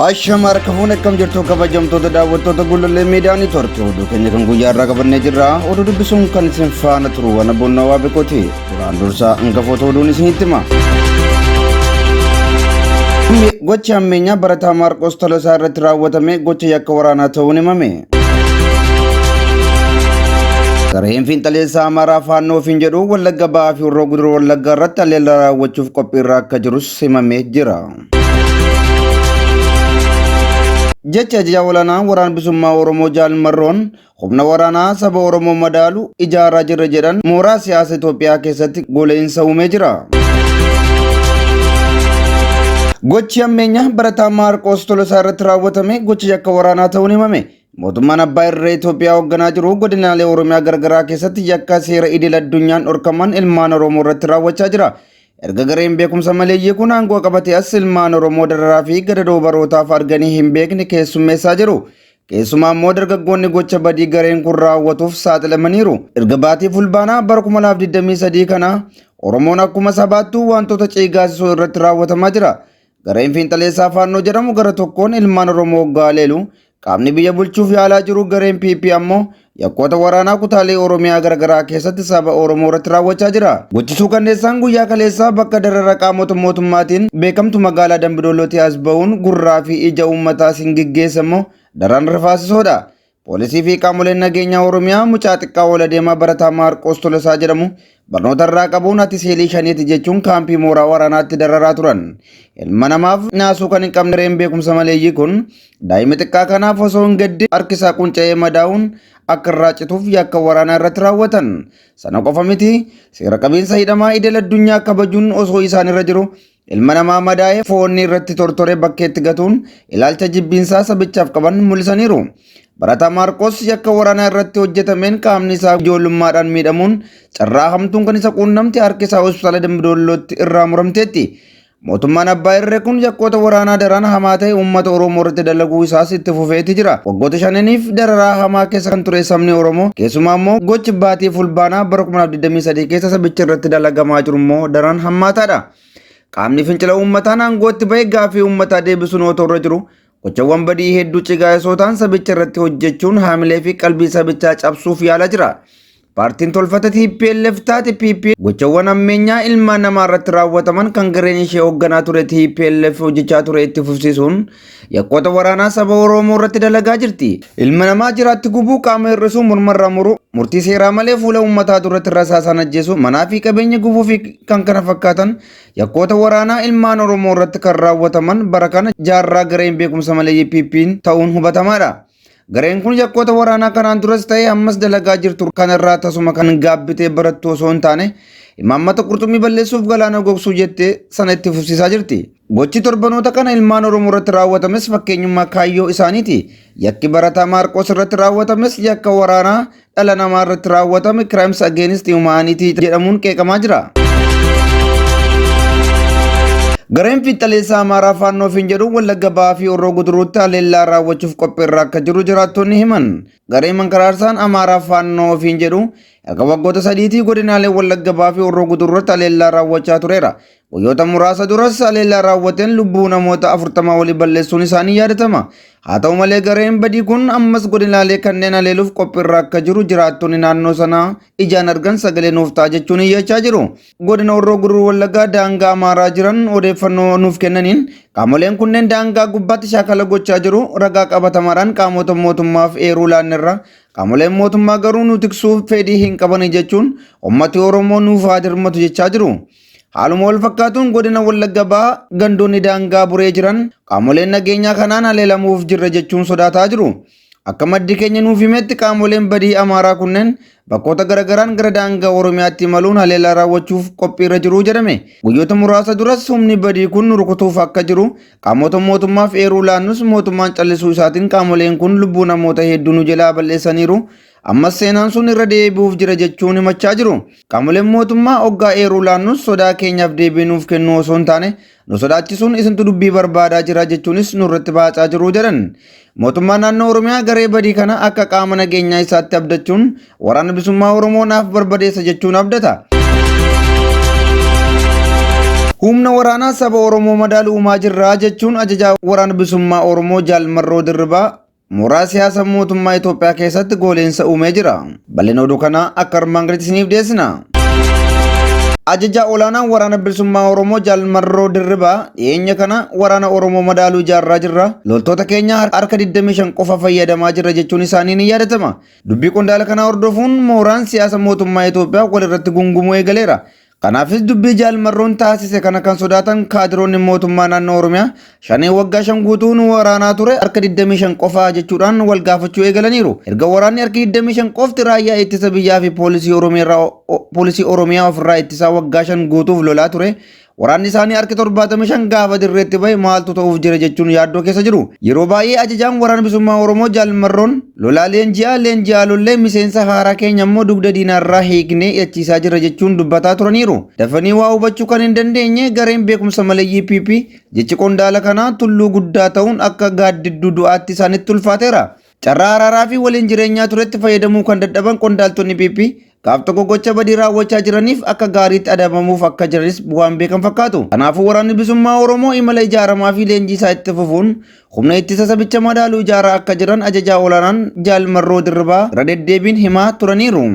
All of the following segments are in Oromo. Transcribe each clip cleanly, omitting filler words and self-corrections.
Ashamar kafuun akkam jirtu kabajamtoota daawwattoota Gullallee Miidiyaa Neetwoorkii oduu keenya kan guyyaa irraa qabannee jirra. Oduu dubbisuun kan isin faana turu waan abboonnaa waa beekoti. Duraan dursaa hangafoota oduun isinitti hima. Gocha ammeenyaa barataa Maarqos Tolosaa irratti raawwatame gocha yakka waraanaa ta'uun himame. Gareen fiinxaleessaa Amaaraa Faannoo ofiin jedhu Wallagga Ba'aa fi Horroo Guduruu Wallaggaa irratti haleellaa raawwachuuf qophiirra akka jirus himamee jira. Jecha ajajaa waraanaa waraana bilisummaa Oromoo Jaal Marroon humna waraanaa saba Oromoo madaalu ijaaraa jirra jedhan mooraa siyaasa Itoophiyaa keessatti goleensa uumee jira. Gochi ammeenyaa barataa Maarqos Tolosaa irratti raawwatame gocha yakka waraanaa ta'uun himame. Mootummaan Abbaa Irree Itoophiyaa hoogganaa jiru godinaalee Oromiyaa garagaraa keessatti yakka seera idil addunyaan dhorkaman ilmaan Oromoo irratti raawwachaa jira. Erga gareen beekumsa maleeyyii kun aangoo qabatee as ilmaan Oromoo dararaa fi gadadoo barootaaf arganii hin beekne keessummeessaa jiru. Keessumaa immoo dargaggoonni gocha badii gareen kun raawwatuuf saaxilamaniiru. Erga baatii fulbaanaa bara 2023 kana Oromoon akkuma sabaattuu wantoota ceegaasisoo irratti raawwatamaa jira. Gareen fiinxaleessaa Faannoo jedhamu gara tokkoon ilmaan Oromoo gaaleelu qaamni biyya bulchuuf yaalaa jiru gareen PP ammoo yakkoota waraanaa kutaalee Oromiyaa garagaraa keessatti saba Oromoo irratti raawwachaa jira. Gochisuu kanneessaan guyyaa kaleessaa bakka darara qaamota mootummaatiin beekamtu magaalaa Dambidollootti as ba'uun gurraa fi ija uummataa siin geggeessamu daran rifaasisoodha. Poolisii fi qaamoleen nageenyaa Oromiyaa mucaa xiqqaa ol adeemaa barataa Maarqos Tolosaa jedhamu barnoota irraa qabuun ati seelii shaniiti jechuun kaampii mooraa waraanaatti dararaa turan. Ilma namaaf naasuu kan hin qabne gareen beekumsa maleeyyii kun daa'ima xiqqaa kanaaf osoo hin gaddi harkisaa qunca'ee madaa'uun akka irraa cituuf yakka waraanaa irratti raawwatan. Sana qofa miti seera qabiinsa hidhamaa idil addunyaa kabajuun osoo isaan irra jiru ilma namaa madaa'ee foonni irratti tortoree bakkeetti gatuun ilaalcha jibbiinsaa sabichaaf qaban mul'isaniiru. Barataa Maarqos yakka waraanaa irratti hojjetameen qaamni isaa ijoollummaadhaan miidhamuun carraa hamtuun kan isa quunnamte harki isaa hospitaala Dambidollootti irraa muramteetti. Mootummaan Abbaa Irree kun yakkoota waraanaa daran hamaa ta'e uummata Oromoo irratti dalaguu isaas itti fufeeti jira. Waggoota shananiif dararaa hamaa keessa kan ture sabni Oromoo keessumaa immoo gochi baatii fulbaanaa bara 2023 keessa sabicha irratti dalagamaa jiru immoo daran hammaataadha. Qaamni fincila uummataan aangootti bahee gaaffii uummataa deebisuun otoo irra jiru gochawwan badii hedduu cigaasoo ta'an sabicha irratti hojjechuun haamilee fi qalbii sabichaa cabsuuf yaalaa jira. Paartiin tolfata TPLF taate PP gochawwan ammeenyaa ilmaan namaa irratti raawwataman kan gareen ishee hoogganaa ture TPLF hojjechaa ture itti fufsiisuun yakkoota waraanaa saba Oromoo irratti dalagaa jirti. Ilma namaa jiraatti gubuu, qaama hir'isuu, mormarraa muruu, murtii seeraa malee fuula uummataa duratti rasaasaan ajjeesuu, manaa fi qabeenya gubuu fi kan kana fakkaatan yakkoota waraanaa ilmaan Oromoo irratti kan raawwataman bara kana jaarraa gareen beekumsa maleeyyii PP'n ta'uun hubatamaadha. Gareen kun yakkoota waraanaa kanaan duras ta'ee ammas dalagaa jirtu kanarraa tasuma kan gaabbitee barattu osoo hin taane imaammata qurxummii balleessuuf galaana gogsuu jettee sana itti fufsiisaa jirti. Gochi torbanoota kana ilmaan Oromoo irratti raawwatames fakkeenyummaa kaayyoo isaaniiti. Yakki barataa Maarqos irratti raawwatames yakka waraanaa dhala namaa irratti raawwatame Crimes Against Humanity jedhamuun qeeqamaa jira. Gareen fiinxaleessaa Amaaraa Faannoo ofiin jedhu Wallagga Ba'aa fi Horroo Guduruutti haleellaa raawwachuuf qophiirra akka jiru jiraattonni himan. Gareen mankaraarsaan Amaaraa Faannoo ofiin jedhu erga waggoota sadiitii godinaalee Wallagga Ba'aa fi Horroo Guduruutti haleellaa raawwachaa tureera. Guyyoota muraasa duras haleellaa raawwateen lubbuu namoota 40 olii balleessuun isaanii yaadatama. Haa ta'u malee gareen badii kun ammas godinaalee kanneen haleeluuf qophiirra akka jiru jiraattonni naannoo sanaa ijaan argan sagalee nuuf ta'a jechuun iyyachaa jiru. Godina Horroo Guduruu Wallaggaa daangaa Amaaraa jiran odeeffannoo nuuf kennaniin qaamoleen kunneen daangaa gubbaatti shaakala gochaa jiru. Ragaa qabatamaadhaan qaamota mootummaaf eeruu laannerra qaamoleen mootummaa garuu nu tiksuuf fedhii hin qaban jechuun uummati Oromoo nuuf haa dirmatu jechaa jiru. Haaluma wal fakkaatuun godina Wallagga Ba'aa gandoonni daangaa buree jiran qaamoleen nageenyaa kanaan haleelamuuf jirra jechuun sodaataa jiru. Akka maddi keenya nuuf himetti qaamoleen badii Amaaraa kunneen bakkoota garagaraan gara daangaa Oromiyaatti imaluun haleellaa raawwachuuf qophiirra jiru jedhame. Guyyoota muraasa duras humni badii kun rukutuuf akka jiru qaamota mootummaaf eeruu laannus mootummaan callisuu isaatiin qaamoleen kun lubbuu namoota hedduu nu jalaa balleessaniiru. Ammas seenaan sun irra deebi'uuf jira jechuun himachaa jiru. Qaamoleen mootummaa hoggaa eeruu laannus sodaa keenyaaf deebii nuuf kennu osoo hin taane nu sodaachisuun isintu dubbii barbaadaa jira jechuunis nurratti baacaa jiru jedhan. Mootummaan naannoo Oromiyaa garee badii kana akka qaama nageenyaa isaatti abdachuun waraana bilisummaa Oromoo naaf barbadeessa jechuun abdata. Humna waraanaa saba Oromoo madaaluu uumaa jirraa jechuun ajajaa waraana bilisummaa Oromoo Jaal Marroo Dirribaa mooraa siyaasa mootummaa Itoophiyaa keessatti gooleensa uumee jira. Bal'ina oduu kanaa akka armaan gaditti isiniif dhiyeessina. Ajajaa olaanaan waraana bilisummaa Oromoo Jaal Marroo Dirribaa dhiyeenya kana waraana Oromoo madaaluu ijaarraa jirra. Loltoota keenya harka 25 qofa fayyadamaa jirra jechuun isaanii ni yaadatama. Dubbii qondaala kanaa hordofuun mooraan siyaasa mootummaa Itoophiyaa walirratti gungumuu eegaleera. Kanaafis dubbii Jaal Marroon taasise kana kan sodaatan kaadiroonni mootummaa naannoo Oromiyaa shanee waggaa 5 guutuun waraanaa ture harka 25 qofaa jechuudhaan wal gaafachuu eegalaniiru. Erga waraanni harka 25 qofti raayyaa ittisa biyyaa fi poolisii Oromiyaa ofirraa ittisaa waggaa 5 guutuuf lolaa ture. Waraanni isaanii harki 75 gaafa dirreetti bahe maaltu ta'uuf jira jechuun yaaddoo keessa jiru. Yeroo baay'ee ajajaan waraana bilisummaa Oromoo Jaal Marroon lolaa leenji'aa lollee miseensa haaraa keenya immoo dugda diinaarraa hiiknee hidhachiisaa jira jechuun dubbataa turaniiru. Dafanii waa hubachuu kan hin dandeenye gareen beekumsa maleeyyii PP jechi qondaala kanaa tulluu guddaa ta'uun akka gaaddidduu du'aatti isaanitti ulfaateera. Carraa araaraa fi waliin jireenyaa turetti fayyadamuu kan dadhaban qondaaltonni PP gaaf tokko gocha badii raawwachaa jiraniif akka gaariitti adabamuuf akka jiranis bu'aan beekan fakkaatu. Kanaafuu waraanni bilisummaa Oromoo imala ijaaramaa fi leenjii isaa itti fufuun humna ittisa sabicha madaaluu ijaaraa akka jiran ajajaa olaanaan Jaal Marroo Dirribaa irra deddeebiin himaa turaniiru.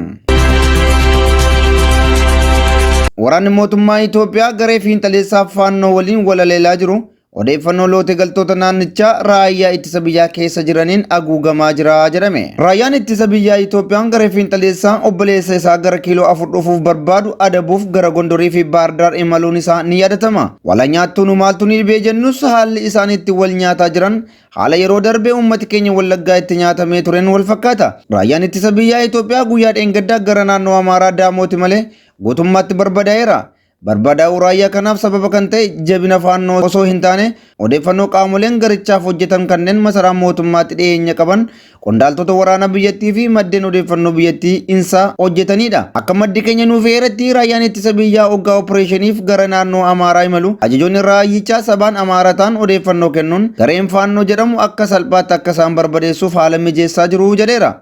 Waraanni mootummaa Itoophiyaa garee fiinxaleessaa faannoo waliin walaleelaa jiru. Odeeffannoo loote galtoota naannichaa raayyaa ittisa biyyaa keessa jiraniin haguugamaa jira jedhame. Raayyaan ittisa biyyaa Itoophiyaan garee fiinxaleessaa obboleessa isaa gara kiiloo 4 dhufuuf barbaadu adabuuf gara Gondorii fi Baardaar imaluun isaa ni yaadatama. Wala nyaattuun maaltu ni dhibee jennus haalli isaan itti wal nyaataa jiran haala yeroo darbee uummati keenya Wallaggaa itti nyaatamee tureen wal fakkaata. Raayyaan ittisa biyyaa Itoophiyaa guyyaa dheengaddaa gara naannoo Amaaraa Daamooti malee guutummaatti barbadaa'eera. Barbadaa'uu raayyaa kanaaf sababa kan ta'e jabina faannoo osoo hin taane odeeffannoo qaamoleen garichaaf hojjetan kanneen masaraa mootummaatti dhiyeenya qaban qondaaltota waraana biyyattii fi maddeen odeeffannoo biyyattii insaa hojjetanidha. Akka maddi keenya nuuf eeretti raayyaan ittisa biyyaa hoggaa opereeshiniif gara naannoo Amaaraa imalu ajajoonni raayyichaa sabaan Amaarataan odeeffannoo kennuun gareen faannoo jedhamu akka salphaatti akka isaan barbadeessuuf haala mijeessaa jiru jedheera.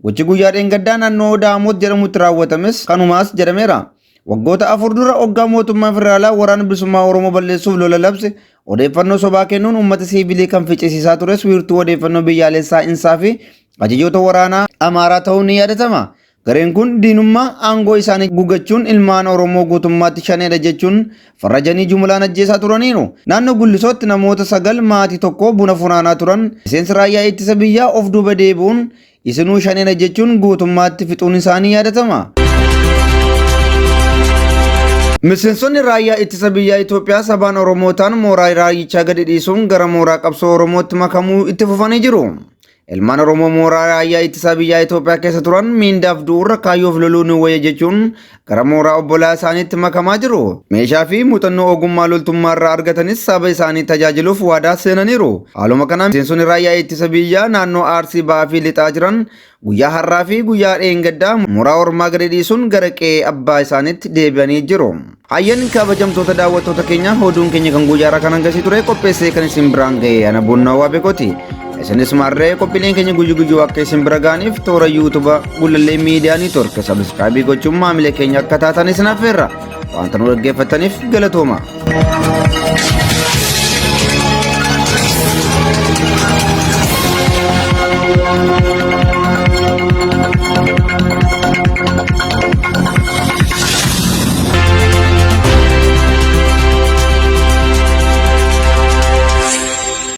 Gochi guyyaa dheengaddaa naannoo Daamoot jedhamutti raawwatames kanumaas jedhameera. Waggoota 4 dura hoggaa mootummaa federaalaa waraana bilisummaa Oromoo balleessuuf lola labse odeeffannoo sobaa kennuun uummata siivilii kan ficcisiisaa tures wiirtuu odeeffannoo biyyaalessaa insaa fi ajajoota waraanaa Amaaraa ta'uun ni yaadatama. Gareen kun diinummaa aangoo isaanii gugachuun ilmaan Oromoo guutummaatti shaneedha jechuun farrajanii jumlaan ajjeesaa turaniiru. Naannoo Gullisootti namoota 9 maatii tokko buna funaanaa turan miseensi raayyaa ittisa biyyaa of duuba deebi'uun isinuu shaneedha jechuun guutummaatti fixuun isaanii yaadatama. Miseensonni raayyaa ittisa biyyaa Itoophiyaa sabaan Oromootaan mooraa raayyichaa gadi dhiisuun gara mooraa qabsoo Oromootti makamuu itti fufanii jiru. Ilmaan Oromoo mooraa raayyaa ittisa biyyaa Itoophiyaa keessa turan miindaaf du'uurra kaayyoof loluu ni wayya jechuun gara mooraa obbolaa isaaniitti makamaa jiru. Meeshaa fi muuxannoo ogummaa loltummaa irraa argatanis saba isaanii tajaajiluuf waadaa seenaniiru. Haaluma kanaan miseensonni raayyaa ittisa biyyaa naannoo Arsii Bahaa fi Lixaa jiran guyyaa har'aa fi guyyaa dheengaddaa mooraa ormaa gadi dhiisuun gara qe'ee abbaa isaaniitti deebi'anii jiru. Hayyan kabajamtoota daawwattoota keenya oduun keenya kan guyyaarraa kan hangasii ture qopheessee kan isin biraan ga'e ana Bunnaa Waabeekooti. Isinis maarree qophiileen keenya guyyu akka isin bira ga'aniif toora yuutuuba Gullallee Miidiyaa Niitoork sabiskaabii gochuun maamilee keenya akka taatan isin affeerra. Wanta nu dhaggeeffattaniif galatooma.